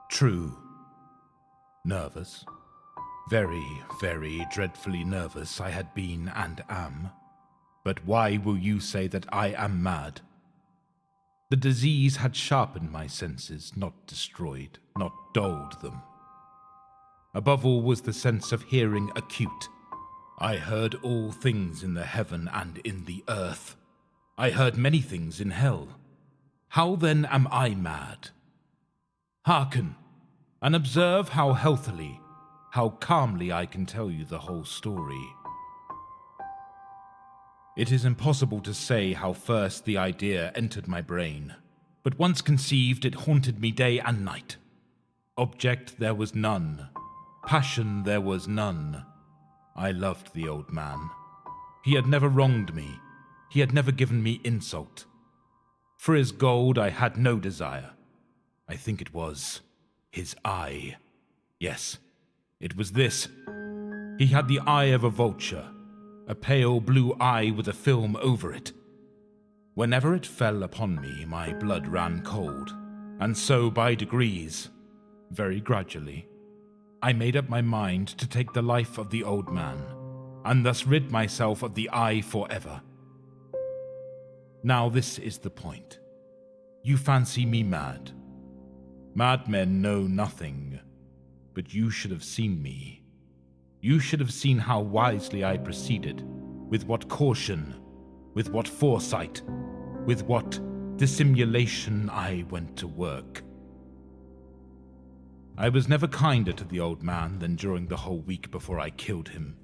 True. Nervous. Very, very dreadfully nervous I had been and am. But why will you say that I am mad? The disease had sharpened my senses, not destroyed, not dulled them. Above all was the sense of hearing acute. I heard all things in the heaven and in the earth. I heard many things in hell. How then am I mad? Hearken, and observe how healthily, how calmly I can tell you the whole story. It is impossible to say how first the idea entered my brain, but once conceived it haunted me day and night. Object there was none, passion there was none. I loved the old man. He had never wronged me, he had never given me insult. For his gold I had no desire. I think it was his eye. Yes, it was this. He had the eye of a vulture, a pale blue eye with a film over it. Whenever it fell upon me, my blood ran cold, and so by degrees, very gradually, I made up my mind to take the life of the old man, and thus rid myself of the eye forever. Now this is the point. You fancy me mad. Madmen know nothing, but you should have seen me. You should have seen how wisely I proceeded, with what caution, with what foresight, with what dissimulation I went to work. I was never kinder to the old man than during the whole week before I killed him.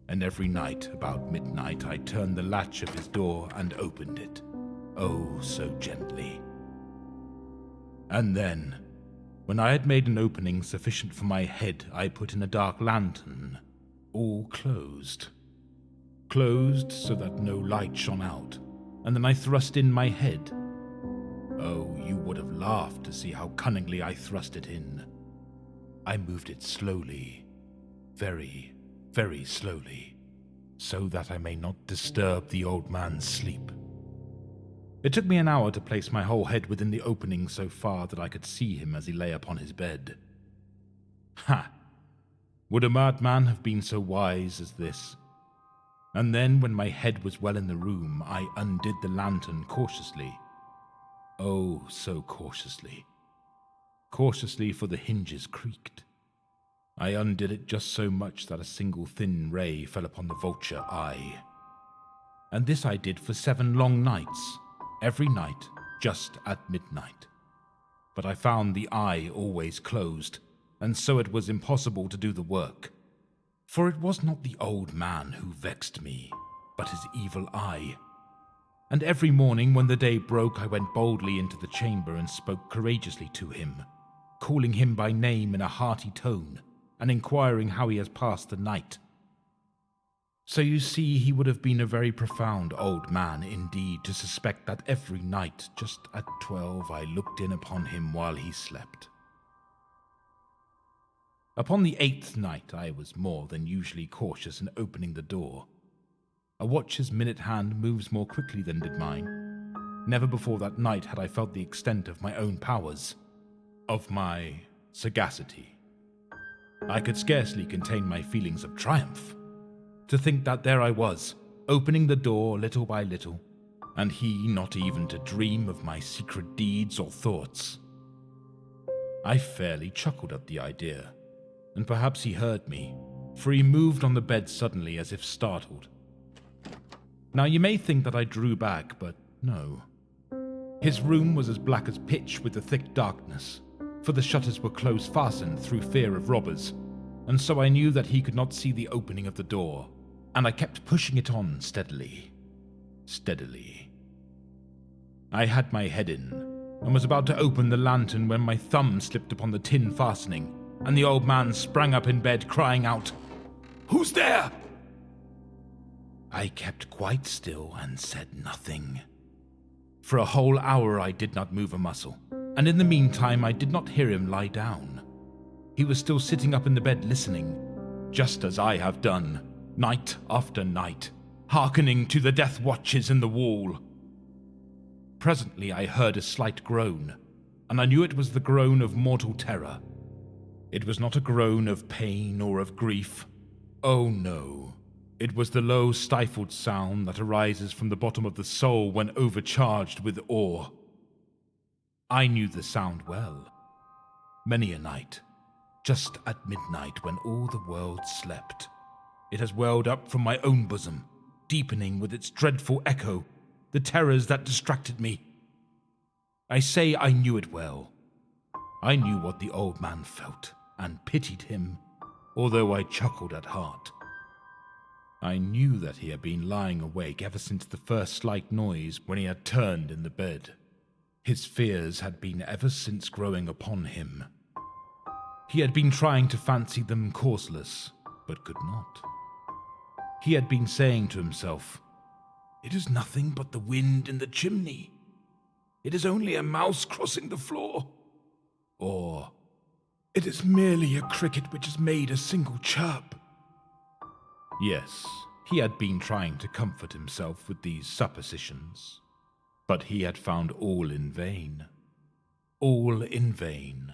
And every night, about midnight, I turned the latch of his door and opened it, oh, so gently. And then, when I had made an opening sufficient for my head, I put in a dark lantern, all closed. Closed so that no light shone out, and then I thrust in my head. Oh, you would have laughed to see how cunningly I thrust it in. I moved it slowly, very, very slowly, so that I may not disturb the old man's sleep. It took me an hour to place my whole head within the opening so far that I could see him as he lay upon his bed. Ha! Would a madman have been so wise as this? And then, when my head was well in the room, I undid the lantern cautiously. Oh, so cautiously. Cautiously, for the hinges creaked. I undid it just so much that a single thin ray fell upon the vulture eye. And this I did for 7 long nights, every night just at midnight. But I found the eye always closed, and so it was impossible to do the work. For it was not the old man who vexed me, but his evil eye. And every morning when the day broke, I went boldly into the chamber and spoke courageously to him, calling him by name in a hearty tone, and inquiring how he has passed the night. So you see, he would have been a very profound old man indeed to suspect that every night, just at 12, I looked in upon him while he slept. Upon the 8th night, I was more than usually cautious in opening the door. A watch's minute hand moves more quickly than did mine. Never before that night had I felt the extent of my own powers, of my sagacity. I could scarcely contain my feelings of triumph. To think that there I was, opening the door little by little, and he not even to dream of my secret deeds or thoughts. I fairly chuckled at the idea, and perhaps he heard me, for he moved on the bed suddenly as if startled. Now you may think that I drew back, but no. His room was as black as pitch with the thick darkness, for the shutters were close fastened through fear of robbers, and so I knew that he could not see the opening of the door, and I kept pushing it on steadily. Steadily. I had my head in, and was about to open the lantern when my thumb slipped upon the tin fastening, and the old man sprang up in bed, crying out, "Who's there?" I kept quite still and said nothing. For a whole hour I did not move a muscle, and in the meantime I did not hear him lie down. He was still sitting up in the bed listening, just as I have done, night after night, hearkening to the death watches in the wall. Presently I heard a slight groan, and I knew it was the groan of mortal terror. It was not a groan of pain or of grief. Oh no, it was the low, stifled sound that arises from the bottom of the soul when overcharged with awe. I knew the sound well. Many a night, just at midnight when all the world slept, it has welled up from my own bosom, deepening with its dreadful echo the terrors that distracted me. I say I knew it well. I knew what the old man felt, and pitied him, although I chuckled at heart. I knew that he had been lying awake ever since the first slight noise when he had turned in the bed. His fears had been ever since growing upon him. He had been trying to fancy them causeless, but could not. He had been saying to himself, "It is nothing but the wind in the chimney. It is only a mouse crossing the floor." Or, "It is merely a cricket which has made a single chirp." Yes, he had been trying to comfort himself with these suppositions, but he had found all in vain. All in vain.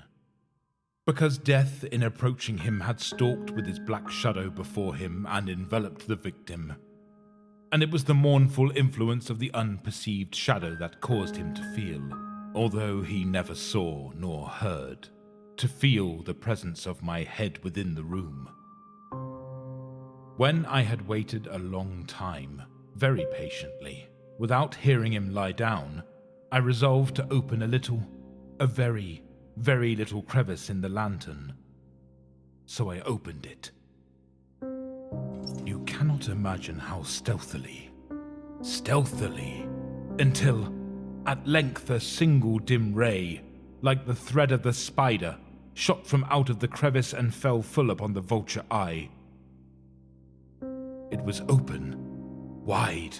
Because death, in approaching him, had stalked with his black shadow before him and enveloped the victim. And it was the mournful influence of the unperceived shadow that caused him to feel, although he never saw nor heard, to feel the presence of my head within the room. When I had waited a long time, very patiently, without hearing him lie down, I resolved to open a very, very little crevice in the lantern. So I opened it. You cannot imagine how stealthily, until at length a single dim ray, like the thread of the spider, shot from out of the crevice and fell full upon the vulture eye. It was open, wide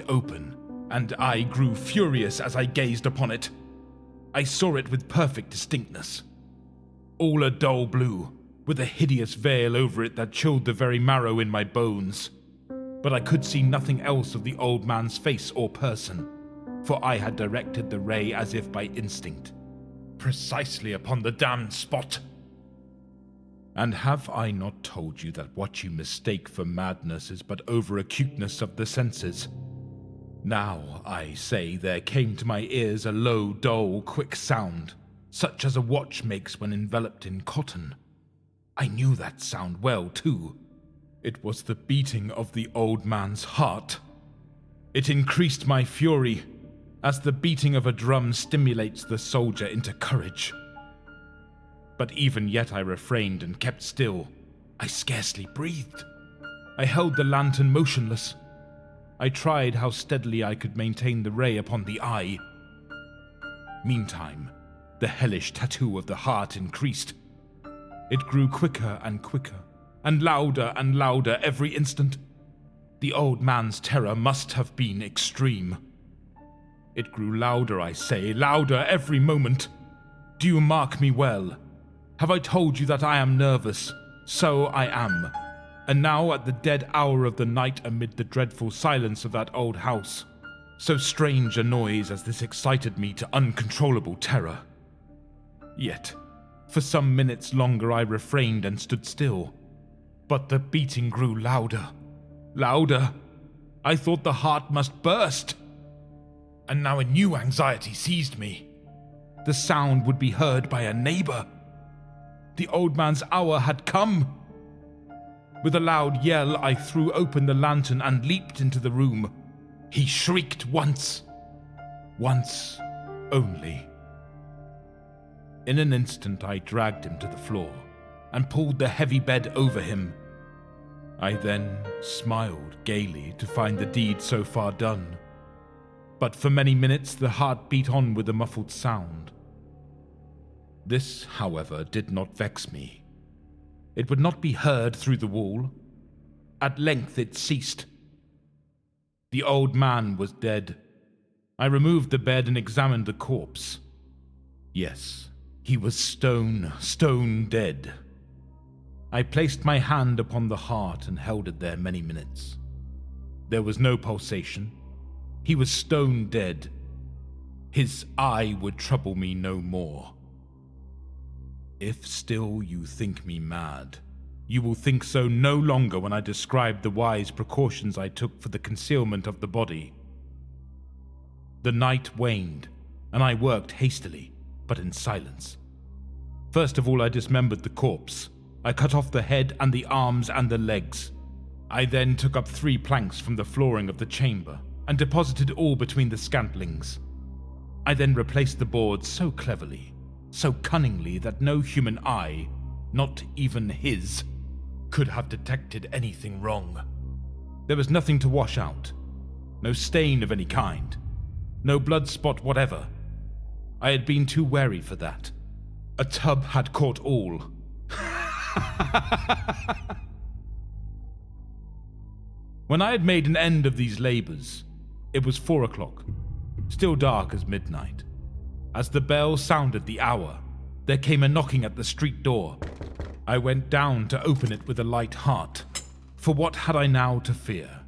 open, and I grew furious as I gazed upon it. I saw it with perfect distinctness. All a dull blue, with a hideous veil over it that chilled the very marrow in my bones. But I could see nothing else of the old man's face or person, for I had directed the ray as if by instinct, precisely upon the damned spot. And have I not told you that what you mistake for madness is but over-acuteness of the senses? Now, I say, there came to my ears a low, dull, quick sound, such as a watch makes when enveloped in cotton. I knew that sound well, too. It was the beating of the old man's heart. It increased my fury, as the beating of a drum stimulates the soldier into courage. But even yet I refrained and kept still. I scarcely breathed. I held the lantern motionless. I tried how steadily I could maintain the ray upon the eye. Meantime, the hellish tattoo of the heart increased. It grew quicker, and louder every instant. The old man's terror must have been extreme. It grew louder, I say, louder every moment. Do you mark me well? Have I told you that I am nervous? So I am. And now at the dead hour of the night, amid the dreadful silence of that old house, so strange a noise as this excited me to uncontrollable terror. Yet, for some minutes longer I refrained and stood still. But the beating grew louder. I thought the heart must burst. And now a new anxiety seized me. The sound would be heard by a neighbor. The old man's hour had come. With a loud yell, I threw open the lantern and leaped into the room. He shrieked once only. In an instant, I dragged him to the floor and pulled the heavy bed over him. I then smiled gaily to find the deed so far done. But for many minutes, the heart beat on with a muffled sound. This, however, did not vex me. It would not be heard through the wall. At length it ceased. The old man was dead. I removed the bed and examined the corpse. Yes, he was stone dead. I placed my hand upon the heart and held it there many minutes. There was no pulsation. He was stone dead. His eye would trouble me no more. If still you think me mad, you will think so no longer when I describe the wise precautions I took for the concealment of the body. The night waned, and I worked hastily, but in silence. First of all, I dismembered the corpse. I cut off the head and the arms and the legs. I then took up 3 planks from the flooring of the chamber and deposited all between the scantlings. I then replaced the boards so cleverly, so cunningly that no human eye, not even his, could have detected anything wrong. There was nothing to wash out, no stain of any kind, no blood spot whatever. I had been too wary for that. A tub had caught all. When I had made an end of these labors, it was 4 o'clock, still dark as midnight. As the bell sounded the hour, there came a knocking at the street door. I went down to open it with a light heart, for what had I now to fear?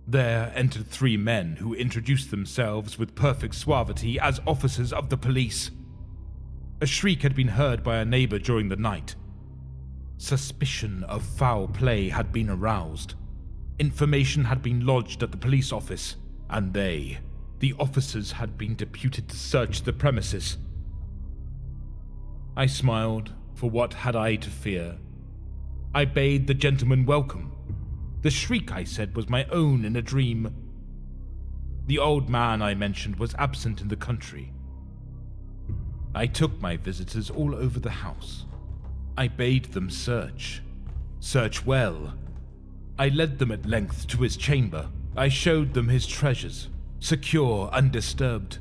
There entered 3 men who introduced themselves with perfect suavity as officers of the police. A shriek had been heard by a neighbor during the night. Suspicion of foul play had been aroused. Information had been lodged at the police office, and the officers had been deputed to search the premises. I smiled, for what had I to fear? I bade the gentleman welcome. The shriek, I said, was my own in a dream. The old man I mentioned was absent in the country. I took my visitors all over the house. I bade them search well. I led them at length to his chamber. I showed them his treasures, secure, undisturbed.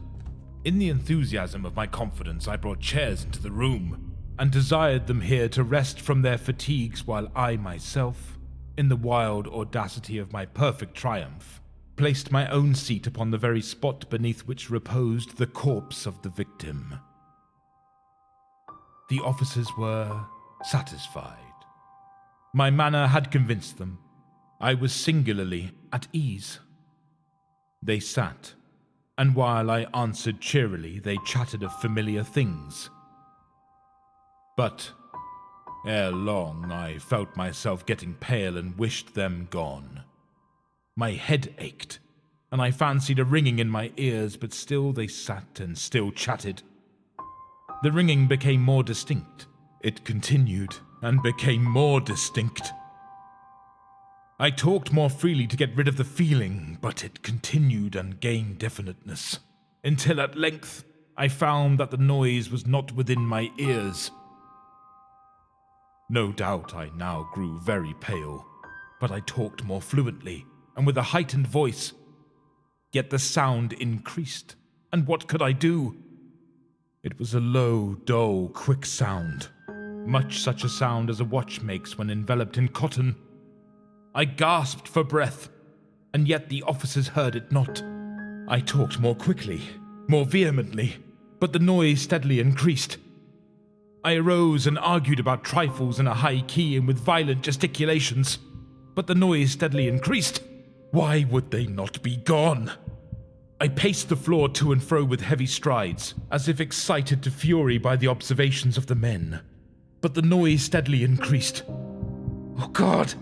In the enthusiasm of my confidence, I brought chairs into the room and desired them here to rest from their fatigues while I myself, in the wild audacity of my perfect triumph, placed my own seat upon the very spot beneath which reposed the corpse of the victim. The officers were satisfied. My manner had convinced them. I was singularly at ease. They sat, and while I answered cheerily, they chatted of familiar things. But ere long, I felt myself getting pale and wished them gone. My head ached, and I fancied a ringing in my ears, but still they sat and still chatted. The ringing became more distinct. It continued and became more distinct. I talked more freely to get rid of the feeling, but it continued and gained definiteness, until at length I found that the noise was not within my ears. No doubt I now grew very pale, but I talked more fluently and with a heightened voice. Yet the sound increased, and what could I do? It was a low, dull, quick sound, much such a sound as a watch makes when enveloped in cotton. I gasped for breath, and yet the officers heard it not. I talked more quickly, more vehemently, but the noise steadily increased. I arose and argued about trifles in a high key and with violent gesticulations, but the noise steadily increased. Why would they not be gone? I paced the floor to and fro with heavy strides, as if excited to fury by the observations of the men, but the noise steadily increased. Oh God!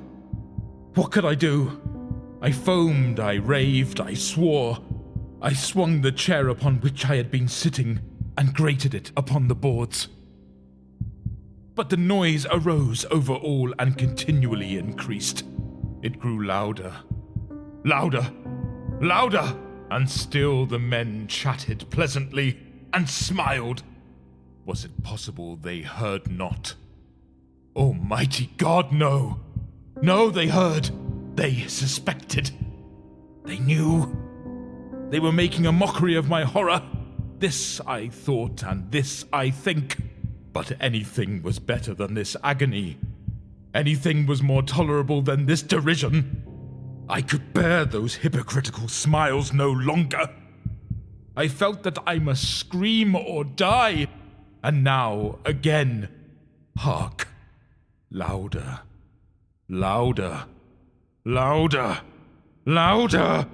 What could I do? I foamed, I raved, I swore. I swung the chair upon which I had been sitting and grated it upon the boards. But the noise arose over all and continually increased. It grew louder, louder, louder, and still the men chatted pleasantly and smiled. Was it possible they heard not? Almighty God, no! No, they heard. They suspected. They knew. They were making a mockery of my horror. This I thought, and this I think. But anything was better than this agony. Anything was more tolerable than this derision. I could bear those hypocritical smiles no longer. I felt that I must scream or die. And now, again, hark. Louder. Louder, louder, louder!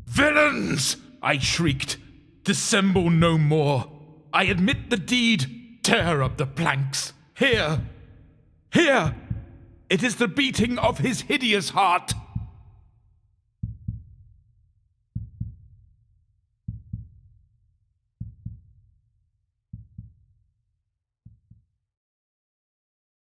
Villains! I shrieked. dissemble no more. I admit the deed. Tear up the planks. Here! Here! It is the beating of his hideous heart.